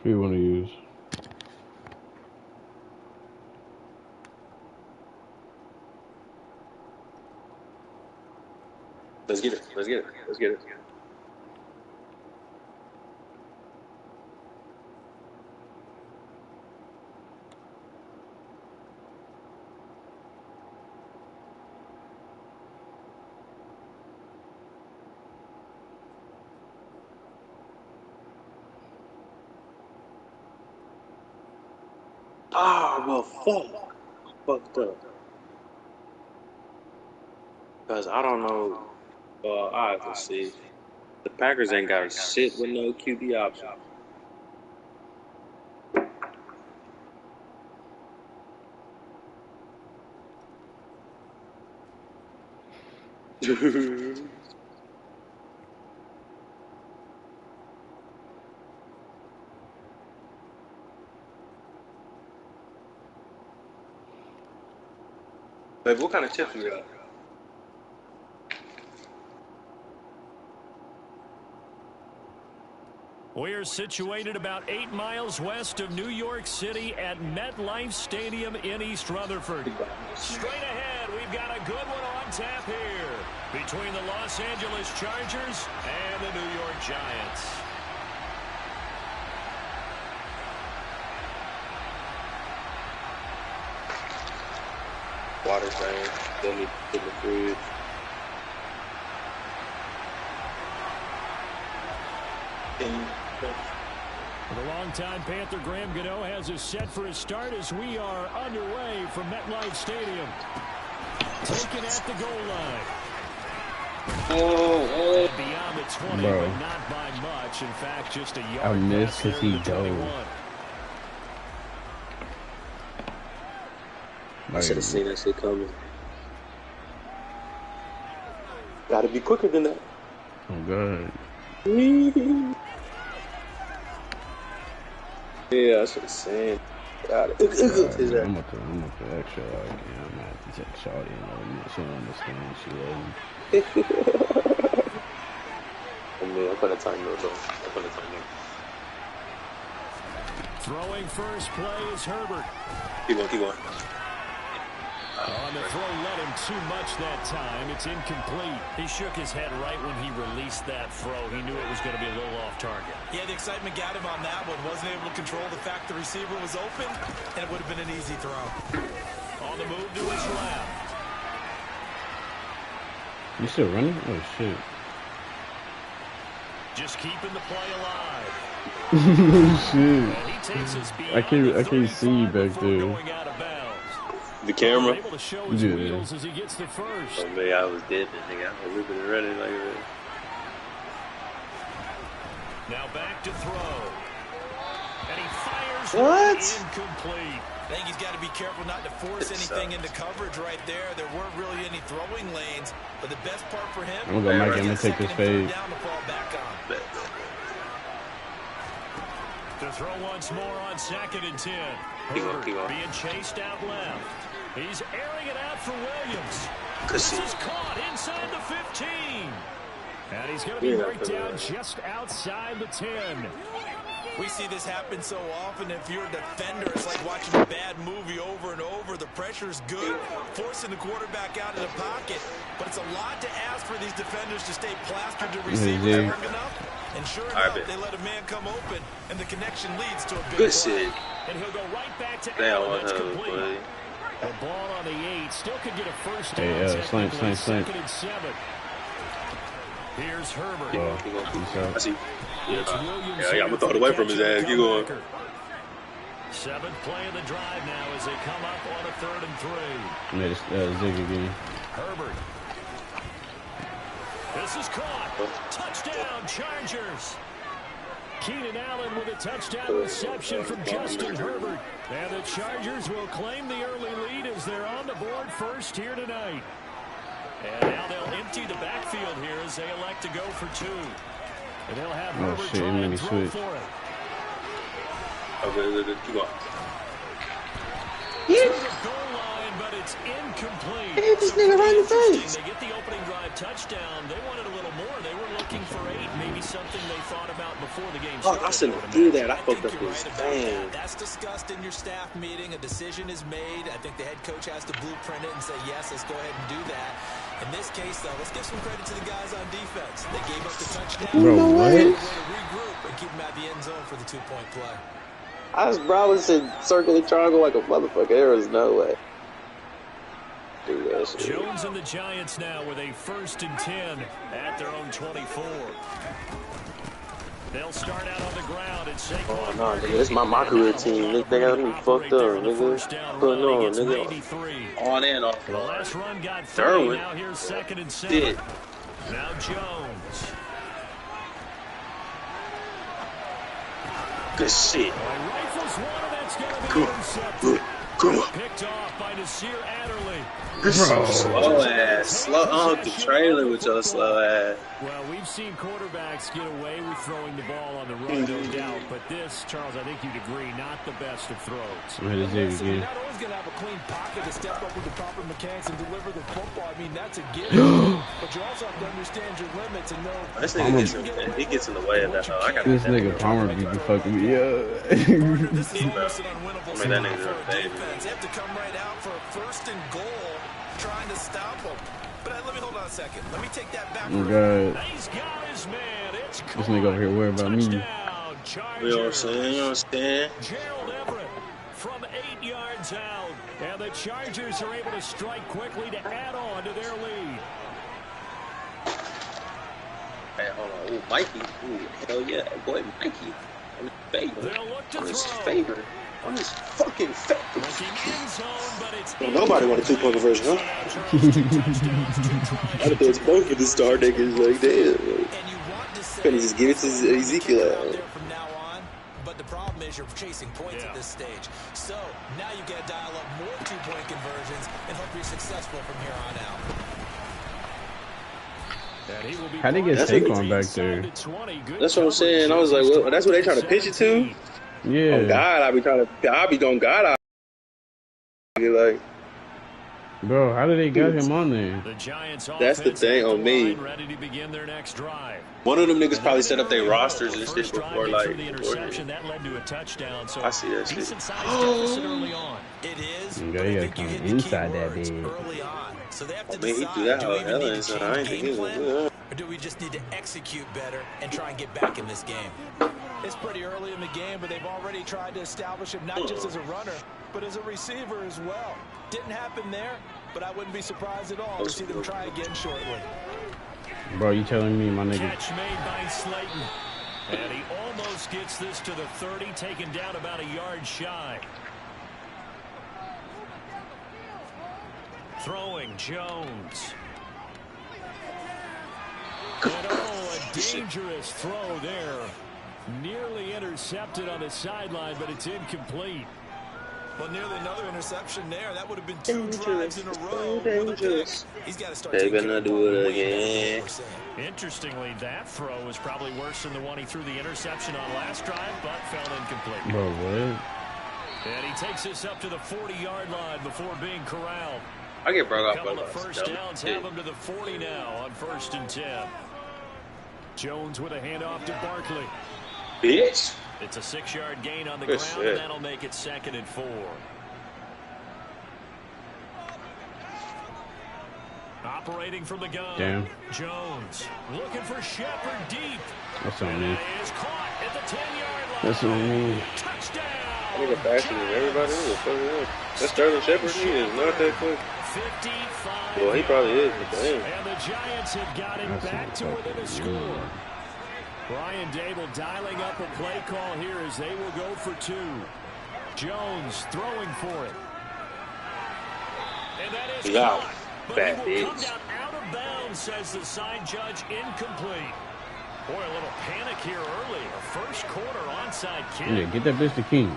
Who you want to use? Let's get it. Let's get it. Let's get it. Ah, well, fuck. Fucked up. Because I don't know. I have to see. The Packers ain't got to sit with no QB option. Babe, what kind of chips you got? We're situated about 8 miles west of New York City at MetLife Stadium in East Rutherford. Straight ahead, we've got a good one on tap here between the Los Angeles Chargers and the New York Giants. Water tank. Then we put in the fridge. The longtime Panther Graham Gano has us set for his start as we are underway from MetLife Stadium. Taken at the goal line. And beyond the 20, bro, but not by much. In fact, just a yard. I missed because he dove. I should have seen that shit coming. Gotta be quicker than that. Oh, God. Yeah, I should have seen. I'm up to extra like, I'm gonna have to check Shawty and she don't understand. She loves I mean, I'm gonna time though. I'm gonna time Throwing first play is Herbert. Keep going, keep going. On the throw, led him too much that time. It's incomplete. He shook his head right when he released that throw. He knew it was going to be a little off target. Yeah, the excitement got him on that one. Wasn't able to control the fact the receiver was open, and it would have been an easy throw. On the move to his left. You still running? Oh, shit. Just keeping the play alive. Shit. He takes us I can't see you back there. The camera? Able to show his wheels as he gets the first. Oh man, I was dipping, nigga. I was ripping and running like that. Now back to throw. And he fires. What? Incomplete. I think he's got to be careful not to force anything into coverage right there. There weren't really any throwing lanes, but the best part for him, I'm gonna go Mike. I'm gonna take this fade. down to fall back on. To throw once more on 2nd and 10. Herbert being chased out left. He's airing it out for Williams. This is caught inside the 15. And he's going to be right down just outside the 10. We see this happen so often. If you're a defender, it's like watching a bad movie over and over. The pressure's good, forcing the quarterback out of the pocket. But it's a lot to ask for these defenders to stay plastered to receivers long enough. And sure enough, they let a man come open, and the connection leads to a big play. And he'll go right back to Allen. That's complete. The ball on the 8 still could get a first down. Hey, slant. 2nd and 7. Here's Herbert. I see. Yeah, I'm gonna throw it away from his ass. You going? 7th play of the drive now as they come up on a 3rd and 3. Made a zig again. Herbert. This is caught. Touchdown, Chargers. Keenan Allen with a touchdown reception from Justin Herbert. And the Chargers will claim the early lead as they're on the board first here tonight. And now they'll empty the backfield here as they elect to go for 2. And they'll have Herbert try and throw for it. Okay, keep going. To the goal line, but it's incomplete. Hey, this nigga right in the face. They get the opening drive touchdown. They wanted a little more. They were looking for 8, maybe something they thought about before the game started. I shouldn't do that. I fucked up his game. That's discussed in your staff meeting. A decision is made. I think the head coach has to blueprint it and say, yes, let's go ahead and do that. In this case, though, let's give some credit to the guys on defense. They gave up the touchdown. Bro, what? To regroup and keep them at the end zone for the 2-point play. I was browsing circle and triangle like a motherfucker. There is no way. Jones and the Giants now with a 1st and 10 at their own 24. They'll start out on the ground and say, oh, no, nigga, this is my career team. They got me fucked up, nigga. Putting on, nigga. On and off. The last run got 30. Now here's 2nd and 7. Now Jones. Good shit. Good. Picked off by Nasir Adderley. Slow ass. Slow the trailer with your slow ass. Well, we've seen quarterbacks get away with throwing the ball on the run, no doubt. But this, Charles, I think you'd agree, not the best of throws. You're not always going to have a clean pocket to step up with the proper mechanics and deliver the football. I mean, that's a given. But you also have to understand your limits and know. This nigga he gets in the way of that. This nigga Palmer be fucking me up. This is almost an unwinnable that nigga's for a a baby. defense. They have to come right out for a 1st and goal, trying to stop them. But let me hold on a second. Let me take that back. Oh, God. He's got his man. It's This nigga over here worried about me. You know what I'm saying? You know what I'm saying? Gerald Everett from 8 yards out. And the Chargers are able to strike quickly to add on to their lead. Hey, hold on. Ooh, Mikey. Ooh, hell yeah. Boy, Mikey. On his favor. They'll look to On his throw. favor. On his fucking favor. Looking in zone, but it's Well, nobody want a 2-point conversion, huh? I think it's both of the star niggas like, damn. Can he just give it to Ezekiel? From now on, but the problem is you're chasing points at this stage. So now you got to dial up more 2-point conversions and hope you're successful from here on out. How they get Saquon back there? That's what I'm saying. I was like, well, that's what they trying to pitch it to? Yeah. Oh, God, I be on God. I be like, bro, how did they get him on there? That's the thing on me. One of them niggas probably set up their rosters and shit before, like, that led to a touchdown. So I see that shit. It is. You gotta come inside that bitch. Early on. So they have to he decide, threw that do we out even hella need to inside. change I ain't think he game was plan, gonna do that. or do we just need to execute better and try and get back in this game? It's pretty early in the game, but they've already tried to establish him not just as a runner, but as a receiver as well. Didn't happen there, but I wouldn't be surprised at all to see them try again shortly. Bro, you telling me my nigga? Catch made by Slayton. And he almost gets this to the 30, taken down about a yard shy. Throwing Jones. And a dangerous throw there. Nearly intercepted on the sideline, but it's incomplete. Well, nearly another interception there. That would have been 2 drives in a row with a pick. He's got to start They better not do it again. Interestingly, that throw was probably worse than the one he threw the interception on last drive, but fell incomplete. Bro, what? And he takes this up to the 40-yard line before being corralled. I get brought A up couple by of first downs have him to the 40 now on 1st and 10. Jones with a handoff to Barkley. Bitch. It's a 6-yard gain on the Good ground, shit. and that'll make it 2nd and 4. Operating from the gun. Damn. Jones looking for Shepard deep. That's on me. Is caught at the 10-yard line. That's on me. Touchdown. I think faster than everybody else. That's Sterling Shepard. He is not that quick. 55. Well, he probably is, but damn. And the Giants have got it back to within a score. Brian Dable dialing up a play call here as they will go for 2. Jones throwing for it. And that is caught. But Bad he will come bitch. down out of bounds, says the side judge, incomplete. Boy, a little panic here early. A first quarter onside kick. Yeah, get that bitch to King.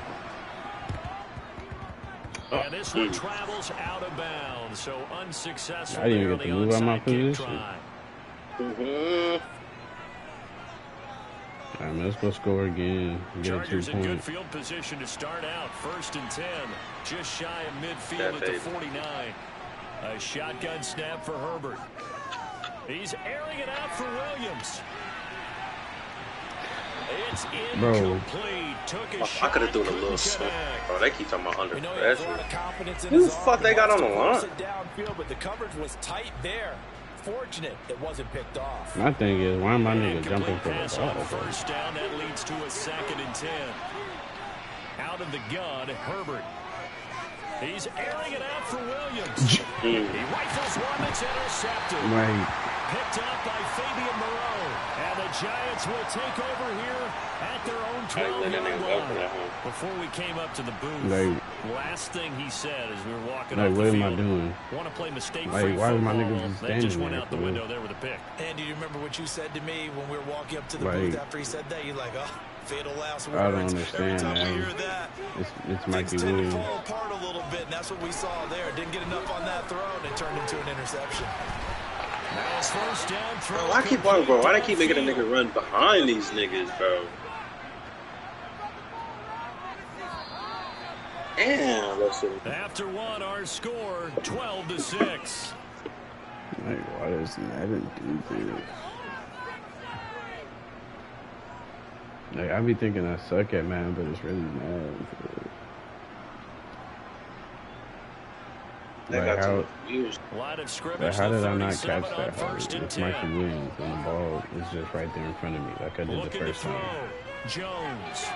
And this one travels out of bounds, so unsuccessful. I didn't even get to move out my position. Try. All right, let's go score again. Get a 2 Chargers in good point. field position to start out. 1st and 10. Just shy of midfield at the 49. A shotgun snap for Herbert. He's airing it out for Williams. It's incomplete. Took a shot. I could have thrown a little slip. Bro, they keep talking about under pressure. Who the fuck they got on the line? Downfield, but the coverage was tight there. Fortunate it wasn't picked off. My thing is, why am my nigga jumping for the ball? First down, that leads to a 2nd and 10. Out of the gun, Herbert. He's airing it out for Williams. He rifles one that's intercepted. Right. Picked up by Fabian Moreau. And the Giants will take over here at their own 12-yard line. Before we came up to the booth, last thing he said as we were walking off the field. What am I doing? Want to play mistake-free why is my football. nigga just That standing just went there out the window there with a pick. And do you remember what you said to me when we were walking up to the booth after he said that? You're like, oh, fatal last words. I don't understand, Every time man. we hear that, it's Mikey things tend to Williams. fall apart a little bit, and that's what we saw there. Didn't get enough on that throw, and it turned into an interception. Now it's first down throw. Bro, I keep wondering, bro. Why they keep making a nigga run behind these niggas, bro? Damn, let's see. After one, our score 12-6. Like, why does Madden do this? Like, I be thinking I suck at Madden, but it's really Madden. Like, how did I not catch that? It's Mikey Williams, and the ball is just right there in front of me, like I did the first time. Jones.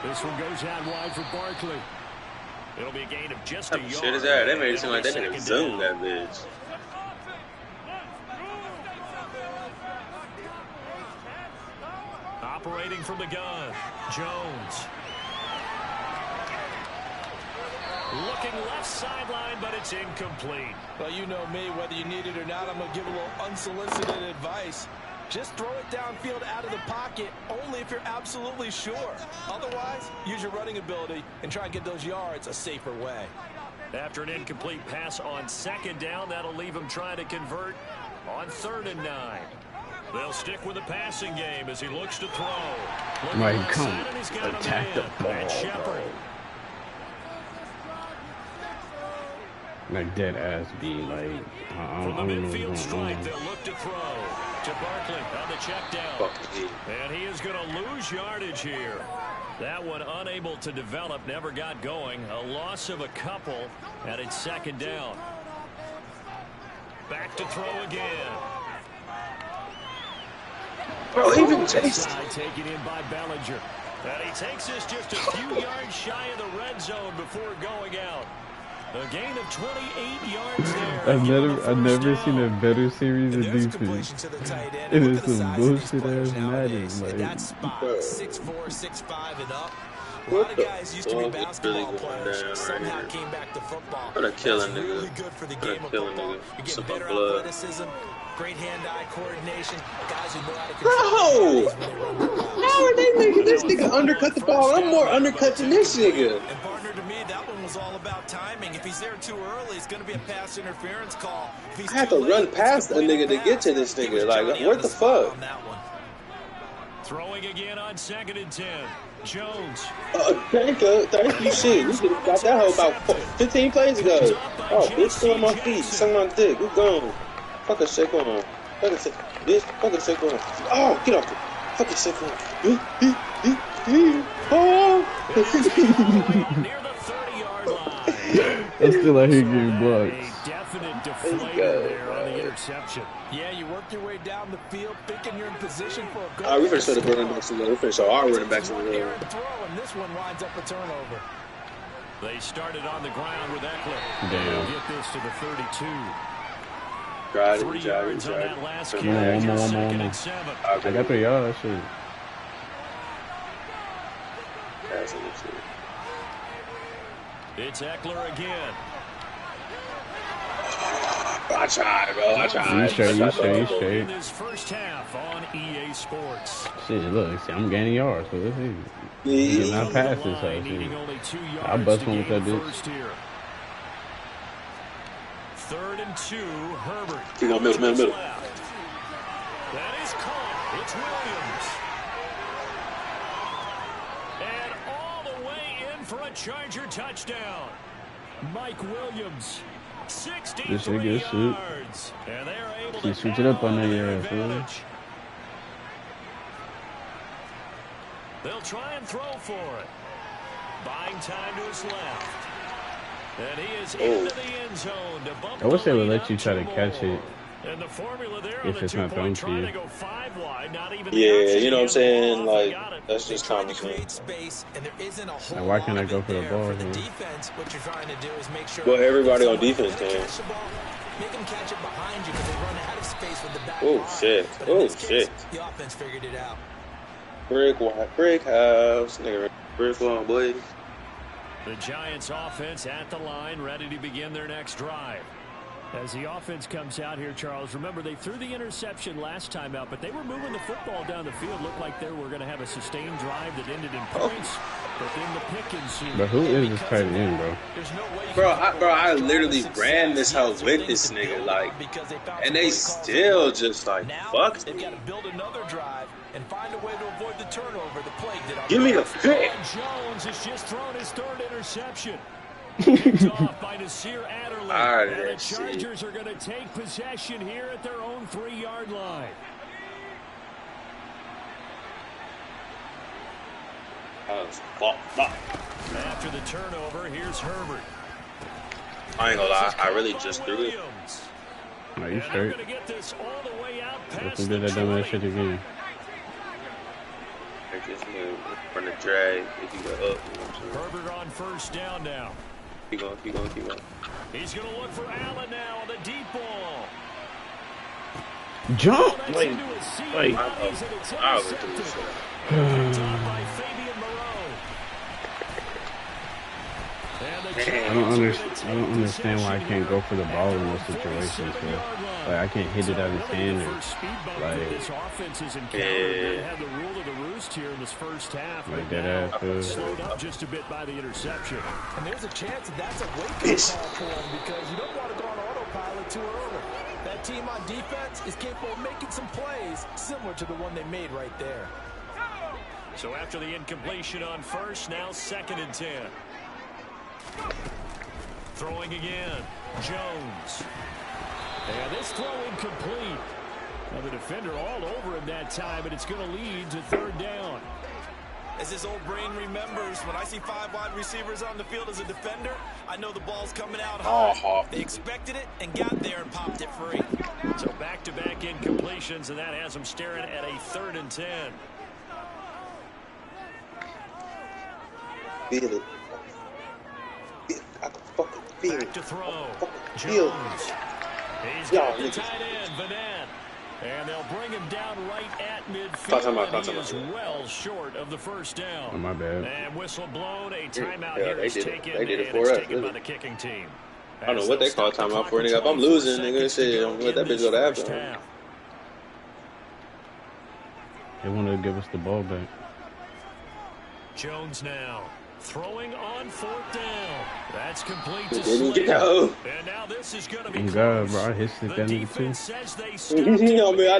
This one goes out wide for Barkley. It'll be a gain of just a yard. Shit is that? They made it seem like they didn't zoom that bitch. Operating from the gun, Jones. Looking left sideline, but it's incomplete. Well, you know me, whether you need it or not, I'm going to give a little unsolicited advice. Just throw it downfield out of the pocket, only if you're absolutely sure. Otherwise, use your running ability and try and get those yards a safer way. After an incomplete pass on 2nd down, that'll leave him trying to convert on 3rd and 9. They'll stick with the passing game as he looks to throw. Like, come attack the ball, bro. Like dead ass B, like I don't know what's going on. They'll look to throw to Barkley on the check down. And he is going to lose yardage here. That one unable to develop, never got going. A loss of a couple, and it's 2nd down. Back to throw again. Bro, even Jason. Taken in by Bellinger. And he takes us just a few yards shy of the red zone before going out. A gain of 28 yards there. I've never seen a better series of defense. It is some bullshit ass Madden. Like, that spot, 6'4", 6'5", and up. A lot of guys used to be basketball players. Somehow came back to football. I'm gonna kill a nigga. Really good for the game of football. You get better athleticism, great hand-eye coordination. Guys who know how to control. Bro, how are they making this nigga undercut the ball? I'm more undercut than this nigga. And partner, to me, that one was all about timing. If he's there too early, it's going to be a pass interference call. I have to run past a nigga to get to this nigga. Like, what the fuck? Throwing again on 2nd and 10. Jones. Thank you, shit. We got that hoe about 15 plays ago. Oh, bitch, still on my feet. Suck my dick. Who's gone? Fuck a shake on. Fuck a shake. Bitch, fuck a shake on. Oh, get off the. Fuck a shake on. Oh. Near the 30-yard line. I'm still out here getting blocks. A definite deflator there on the interception. Yeah, you work your way down the field, thinking you're in position for a goal. We finished the running backs in the We finished our running backs in the throw, and this one winds up a turnover. They started on the ground with Eckler. Damn. Get this to the 32. 3 yards on that last carry. One more. I got 3 yards. Shit. It's Eckler again. I tried, bro. I tried. You straight. In this first half on EA Sports. Shit, look, see, I'm gaining yards, so let's see. You're not passing, so I bust one with that bitch. 3rd and 2, Herbert. He's going middle. That is caught. It's Williams. for a Charger touchdown. Mike Williams, 63 shoot. yards. And they're able He to switch it up on that their ass, advantage. They'll try and throw for it. Buying time to his left. And he is into the end zone to bump. I wish they would let you try to catch it. And the formula there if on it's the not thrown to you. to go 5 wide, not even Yeah, you know what I'm saying? Like, that's just common sense. Now, why can't I go for the ball here? Defense, what you're trying to do is make sure Well, everybody on defense can. Make them catch it behind you because they run out of space with the back. Oh, shit. Oh, shit. The offense figured it out. Brick house. Nigga, brick wall, boy. The Giants offense at the line, ready to begin their next drive. As the offense comes out here, Charles, remember they threw the interception last time out, but they were moving the football down the field. Looked like they were going to have a sustained drive that ended in points, but then the pick ensued. But who is this tight end, bro? I literally ran this house with this nigga, like, and they still just like fucked me. They've got to build another drive and find a way to avoid the turnover. The play did. Give me the pick. Jones has just thrown his 3rd interception. Picked off by Nasir Adderley. And the Chargers are going to take possession here at their own 3-yard line. After the turnover, here's Herbert. I ain't gonna lie, I really just threw it. No, you straight. If we did that dumbass shit again. Like this nigga run the drag if you go up. You know what Herbert on 1st down now. Keep going. He's going to look for Allen now on the deep ball. Jump! Wait. I was doing this shit. By Fabian Moreau. I don't understand why I can't go for the ball in those situations. So. Like I can't hit it out of his hand. This offense is encountered. Had the rule of the roost here in this first half. Like that ass. Slowed up just a bit by the interception. And there's a chance that's a wake-up call for him because you don't want to go on autopilot too early. That team on defense is capable of making some plays similar to the one they made right there. So after the incompletion on 1st, now 2nd and 10. Throwing again, Jones. And this throw incomplete. Now the defender all over him that time, and it's going to lead to 3rd down. As his old brain remembers, when I see 5 wide receivers on the field as a defender, I know the ball's coming out hard. They expected it and got there and popped it free. So back-to-back incompletions, and that has them staring at a 3rd and 10. Feel it. I can fucking feel it. Back to throw. Feel Jones. He's got the tight end, Vanette. And they'll bring him down right at midfield. And he is well short of the 1st down. Oh, my bad. And whistle blown. A timeout here is taken. They did it and for it's us, taken by the kicking team. I don't know what they call timeout for, nigga. If I'm losing, nigga, shit, I'm gonna let that bitch go to halftime. They wanted to give us the ball back. Jones now. Throwing on 4th down. That's complete to Didn't Slater. go. And now this is going to be God, close. bro, I hit the The gun defense too. says they stopped it, and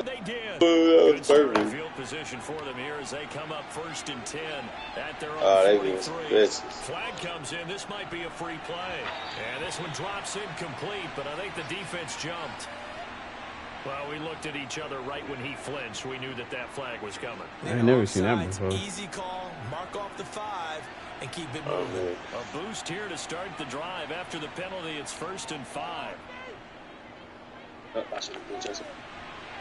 they did. Good start Perfect. field position for them here as they come up 1st and 10 at their They own being 43. bitches. Flag comes in. This might be a free play. And this one drops incomplete, but I think the defense jumped. Well, we looked at each other right when he flinched. We knew that that flag was coming. I ain't never seen that before. Easy call, mark off the 5, and keep it moving. Man. A boost here to start the drive after the penalty. It's 1st and 5. I should have been just.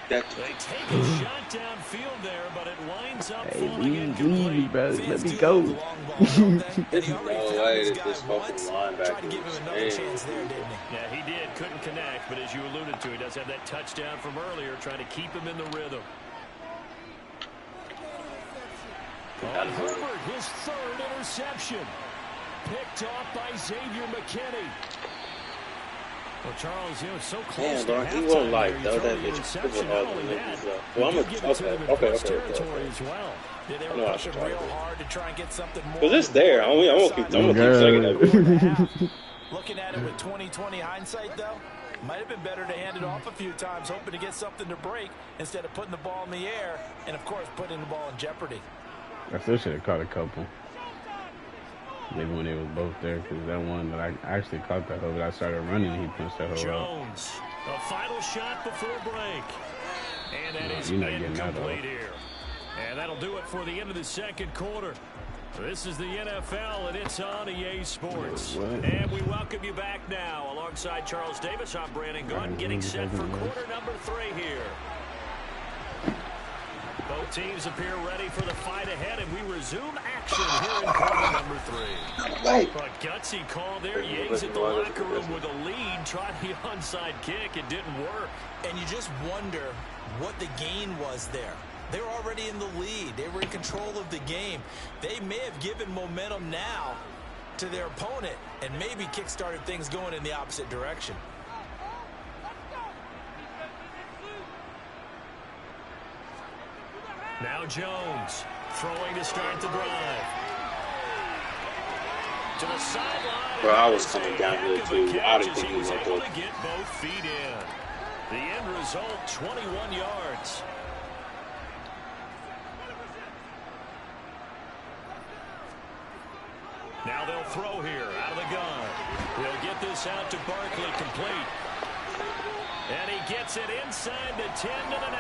They take a shot downfield there, but it winds up Hey, falling incomplete. leave, bro. Let me go. There's no way that this fucking linebacker is Yeah, he did. Couldn't connect, but as you alluded to, he does have that touchdown from earlier, trying to keep him in the rhythm. On Herbert, his 3rd interception. Picked off by Xavier McKinney. Well, Charles, you know, it's so close. Damn, bro, he won't like throw that bitch over all the niggas up. Well, I'm okay. As well. Yeah, they I were know I pushing should real try hard to try and get something more. Cause it's there. I'm gonna keep saying that. Looking at it with 20/20 hindsight, though, might have been better to hand it off a few times, hoping to get something to break instead of putting the ball in the air and, of course, putting the ball in jeopardy. I still should have caught a couple. Maybe when they was both there, because that one that I actually caught that hoe, but I started running, he punched that hoe Jones, a final shot before break. And that is incomplete here. And that'll do it for the end of the second quarter. This is the NFL, and it's on EA Sports. And we welcome you back now. Alongside Charles Davis, I'm Brandon Gunn, getting set for quarter number 3 here. Both teams appear ready for the fight ahead, and we resume action here in quarter number 3. A gutsy call there. Yates at the locker room with a lead, tried the onside kick. It didn't work. And you just wonder what the gain was there. They were already in the lead. They were in control of the game. They may have given momentum now to their opponent and maybe kick-started things going in the opposite direction. Now Jones throwing to start the drive. To the sideline. Bro, I was coming down here too. I didn't think he was able to get both feet in. The end result, 21 yards. Now they'll throw here out of the gun. He'll get this out to Barkley, complete. And he gets it inside the 10 to the 9.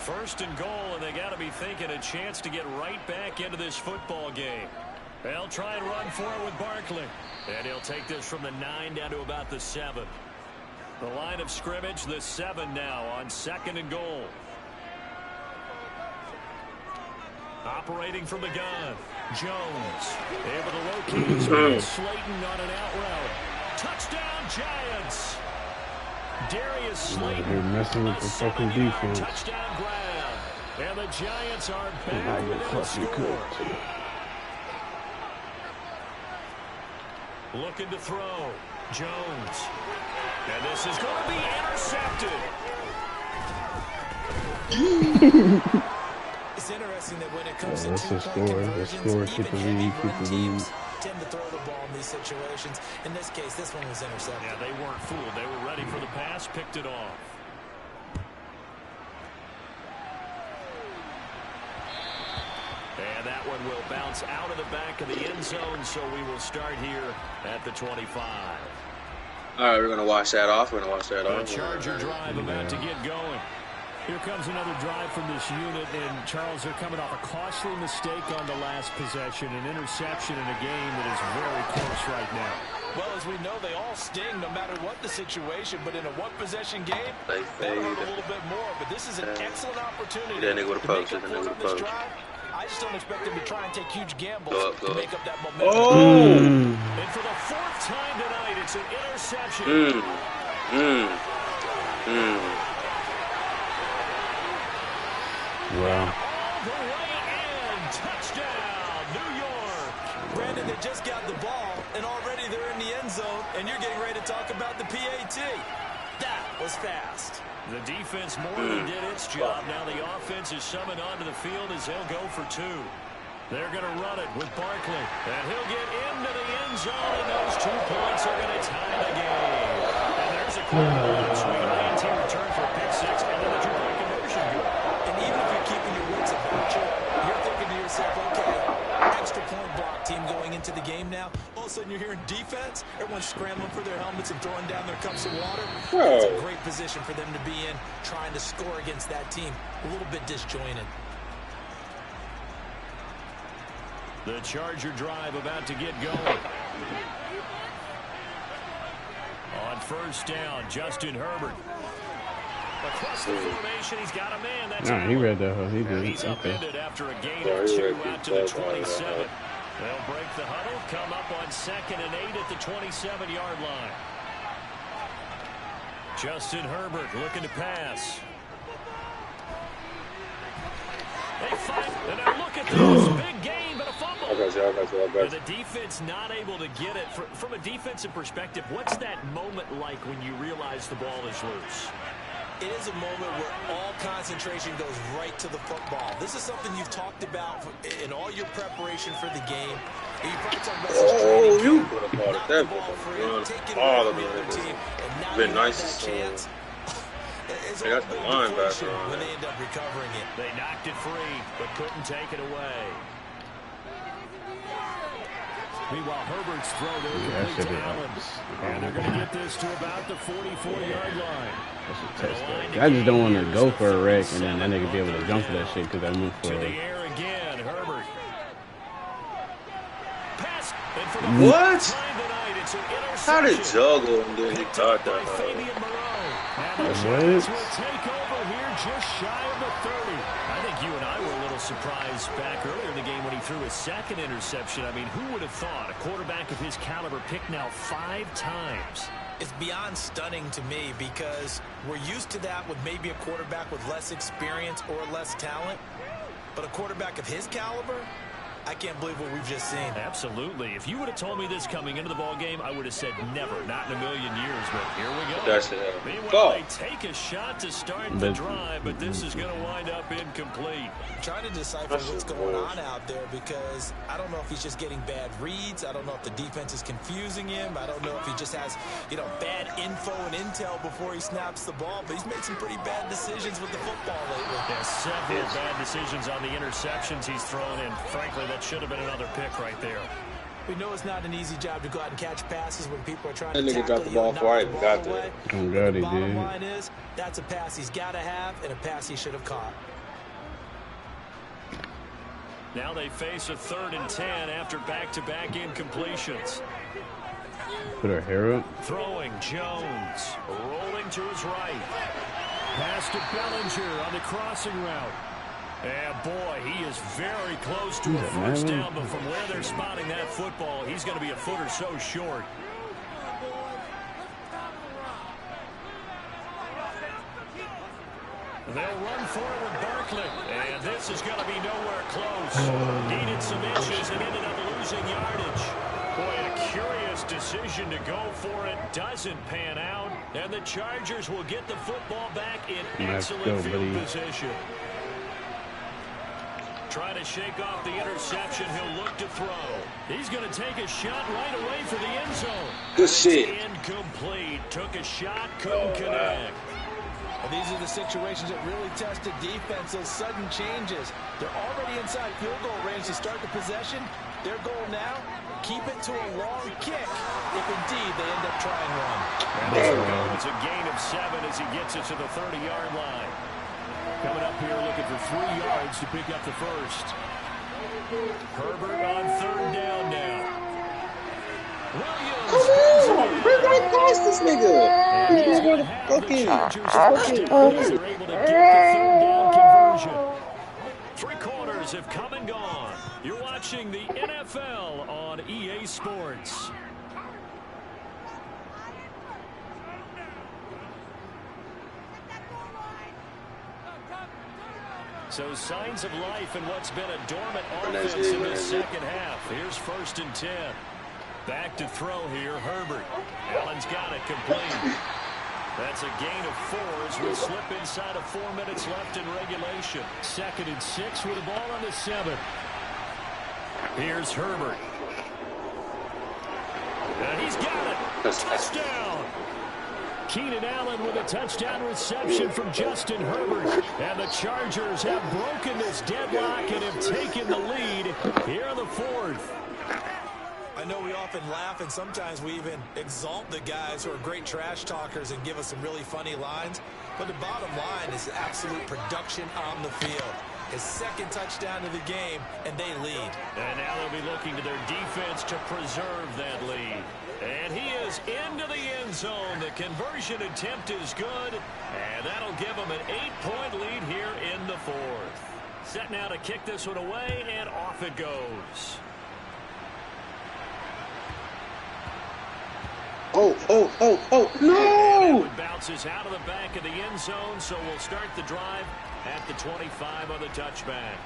First and goal, and they got to be thinking a chance to get right back into this football game. They'll try and run for it with Barkley. And he'll take this from the 9 down to about the 7. The line of scrimmage, the 7 now on second and goal. Operating from the gun. Jones able to locate his man Slayton on an out route. Touchdown Giants. Darius Slayton. You're messing with the fucking defense. Touchdown ground. And the Giants are back with the score. Looking to throw. Jones. And this is going to be intercepted. It's interesting that when it comes to two-point conversions, even heavy run teams tend to throw the ball in these situations. In this case, this one was intercepted. Yeah, they weren't fooled. They were ready for the pass, picked it off. And that one will bounce out of the back of the end zone, so we will start here at the 25. All right, we're going to wash that off. The Charger drive about to get going. Here comes another drive from this unit, and Charles, they're coming off a costly mistake on the last possession, an interception in a game that is very close right now. Well, as we know, they all sting no matter what the situation, but in a one-possession game, that'll hurt a little bit more. But this is an excellent opportunity to make up for it on this drive. I just don't expect them to try and take huge gambles to make up that momentum. And for the 4th time tonight, it's an interception. Wow. All the way in. Touchdown, New York. Brandon, they just got the ball, and already they're in the end zone, and you're getting ready to talk about the PAT. That was fast. The defense more than did its job. Now the offense is summoned onto the field as they'll go for 2. They're going to run it with Barkley, and he'll get into the end zone, and those 2 points are going to tie the game. And there's a clear sweet INT return for a pick 6, and then the 2-point conversion good. And even if you're keeping your wits about you, you're thinking to yourself, okay, extra point block team going into the game now. All of a sudden you're hearing defense, everyone's scrambling for their helmets and throwing down their cups of water. It's a great position for them to be in, trying to score against that team. A little bit disjointed. The Charger drive about to get going. On first down, Justin Herbert. Across the formation, he's got a man. That's he read that. He did. He's upended after a gain of 2 out to the 27. They'll break the huddle, come up on 2nd and 8 at the 27-yard line. Justin Herbert looking to pass. They fight, and now look at this. Big gain, but a fumble. And the defense not able to get it. From a defensive perspective, what's that moment like when you realize the ball is loose? It is a moment where all concentration goes right to the football. This is something you've talked about in all your preparation for the game. You probably talk about you could have bought it. That was all of it. Been nice. They got the line back when they end up recovering it. They knocked it free, but couldn't take it away. Meanwhile, Herbert's throw there complete to Allen. And they're going to get this to about the 44-yard line. I just don't want to go for a wreck and then that nigga be able to jump for that shit because I moved for to the air again, Herbert. Pass. And for the what? Time tonight, it's an How did juggle and then he thought that? And the Giants will take over here just shy of the 30. I think you and I were a little surprised back earlier in the game when he threw his second interception. I mean, who would have thought a quarterback of his caliber picked now 5 times? It's beyond stunning to me because we're used to that with maybe a quarterback with less experience or less talent. But a quarterback of his caliber, I can't believe what we've just seen. Absolutely. If you would have told me this coming into the ball game, I would have said never, not in a million years. But here we go. That's it. Meanwhile, they take a shot to start the drive, but this is going to wind up incomplete. I'm trying to decipher what's going on out there because I don't know if he's just getting bad reads. I don't know if the defense is confusing him. I don't know if he just has, bad info and intel before he snaps the ball. But he's made some pretty bad decisions with the football lately. There's several bad decisions on the interceptions he's thrown, and frankly, that should have been another pick right there. We know it's not an easy job to go out and catch passes when people are trying to tackle got the ball before I even got there. I'm glad he Bottom did. line is, that's a pass he's got to have and a pass he should have caught. Now they face a 3rd and 10 after back-to-back incompletions. Put her hair up. Throwing Jones, rolling to his right. Pass to Bellinger on the crossing route. And boy, he is very close to a first down, but from where they're spotting that football, he's going to be a foot or so short. They'll run forward with Barkley, and this is going to be nowhere close. Needed some inches and ended up losing yardage. Boy, a curious decision to go for it. Doesn't pan out, and the Chargers will get the football back in excellent field position. Trying to shake off the interception. He'll look to throw. He's going to take a shot right away for the end zone. Good shit. Incomplete. Took a shot, couldn't connect. Well, these are the situations that really test the defense, those sudden changes. They're already inside field goal range to start the possession. Their goal now, keep it to a long kick if indeed they end up trying one. And it's a gain of 7 as he gets it to the 30-yard line. Coming up here looking for 3 yards to pick up the first. Herbert on 3rd down now. Williams. Come on, we're going to pass this nigga. He's going to fucking. They're able to get the 3rd down conversion. 3 quarters have come and gone. You're watching the NFL on EA Sports. So signs of life in what's been a dormant offense in the second half. Here's 1st and 10. Back to throw here, Herbert. Allen's got it complete. That's a gain of 4 as we slip inside of 4 minutes left in regulation. 2nd and 6 with the ball on the 7. Here's Herbert. And he's got it. Touchdown. Keenan Allen with a touchdown reception from Justin Herbert. And the Chargers have broken this deadlock and have taken the lead here in the 4th. I know we often laugh and sometimes we even exalt the guys who are great trash talkers and give us some really funny lines. But the bottom line is absolute production on the field. His 2nd touchdown of the game, and they lead. And now they'll be looking to their defense to preserve that lead. And he is into the end zone. The conversion attempt is good, and that'll give them an 8-point lead here in the 4th. Set now to kick this one away, and off it goes. No! It bounces out of the back of the end zone, so we'll start the drive at the 25 on the touchback.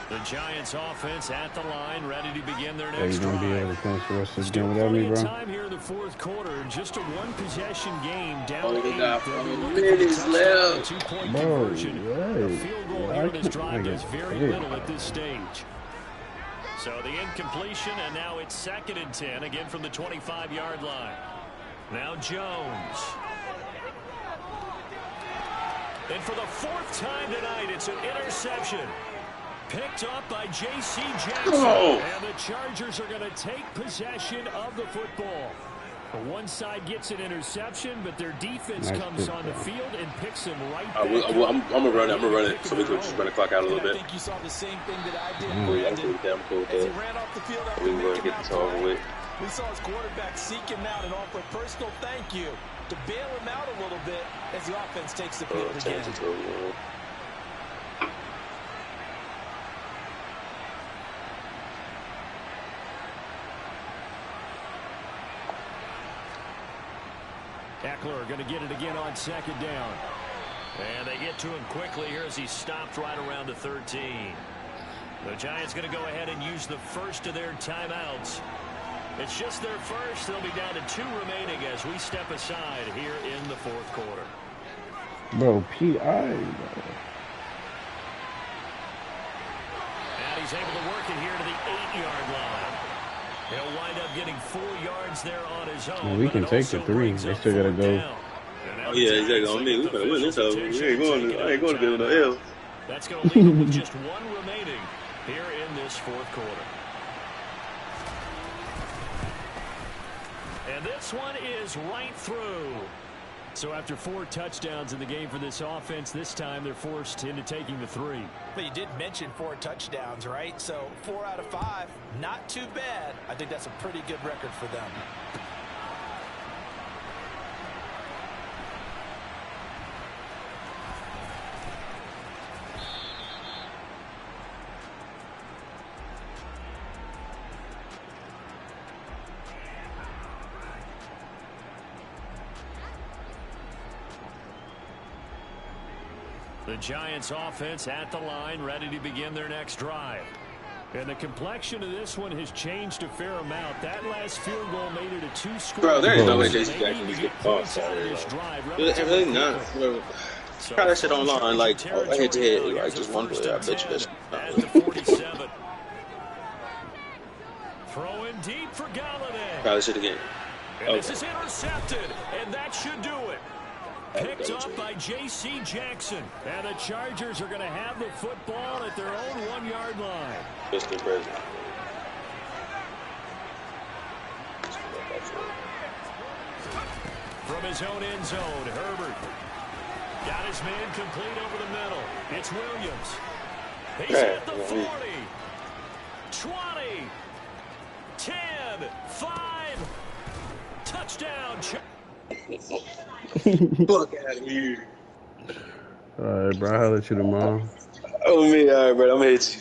The Giants offense at the line, ready to begin their next drive. Are you going to be able to finish the rest of this game without me, bro? Time here in the 4th quarter. Just a 1-possession game down 8. Got 4 minutes left. 2-point conversion. The field goal here in this drive does very little at this stage. So the incompletion, and now it's 2nd and 10, again from the 25-yard line. Now Jones. And for the 4th time tonight, it's an interception. Picked up by J.C. Jackson. Oh. And the Chargers are going to take possession of the football. One side gets an interception, but their defense comes on the field and picks him right back. I'm gonna run it. I'm gonna run it so we can just run the clock out a little bit. I think you saw the same thing that I did. I'm cool with that. I'm cool with As he that. ran off the field We can go and get this over with. We saw his quarterback seek him out and offer a personal thank you to bail him out a little bit as the offense takes the field again. Eckler going to get it again on 2nd down. And they get to him quickly here as he stopped right around the 13. The Giants going to go ahead and use the first of their timeouts. It's just their first. They'll be down to 2 remaining as we step aside here in the 4th quarter. Bro, P.I. And he's able to work it here to the 8-yard line. He'll wind up getting 4 yards there on his own. Well, we can take the 3. They still got to go. Oh, yeah, exactly. On me. We better win this over. I ain't going to give no L. That's going to leave him with just 1 remaining here in this 4th quarter. And this one is right through. So after 4 touchdowns in the game for this offense, this time they're forced into taking the 3. But you did mention 4 touchdowns, right? So 4 out of 5, not too bad. I think that's a pretty good record for them. The Giants offense at the line, ready to begin their next drive. And the complexion of this one has changed a fair amount. That last field goal made it a 2-score. Bro, there ain't no way J.C. Jackson can get points out of this drive. Really not. Try that shit online, like head to head, like just one play. I bet you that's at the 47. Throwing deep for Galladay. Try that shit again. And this is intercepted, and that should do it. Picked up by J.C. Jackson. And the Chargers are going to have the football at their own 1-yard line. Just the president. From his own end zone, Herbert got his man complete over the middle. It's Williams. He's at the 40, 20, 10, 5, touchdown. Fuck out of here. All right, bro. I'll let you tomorrow. Oh, me. All right, bro. I'm going to hit you.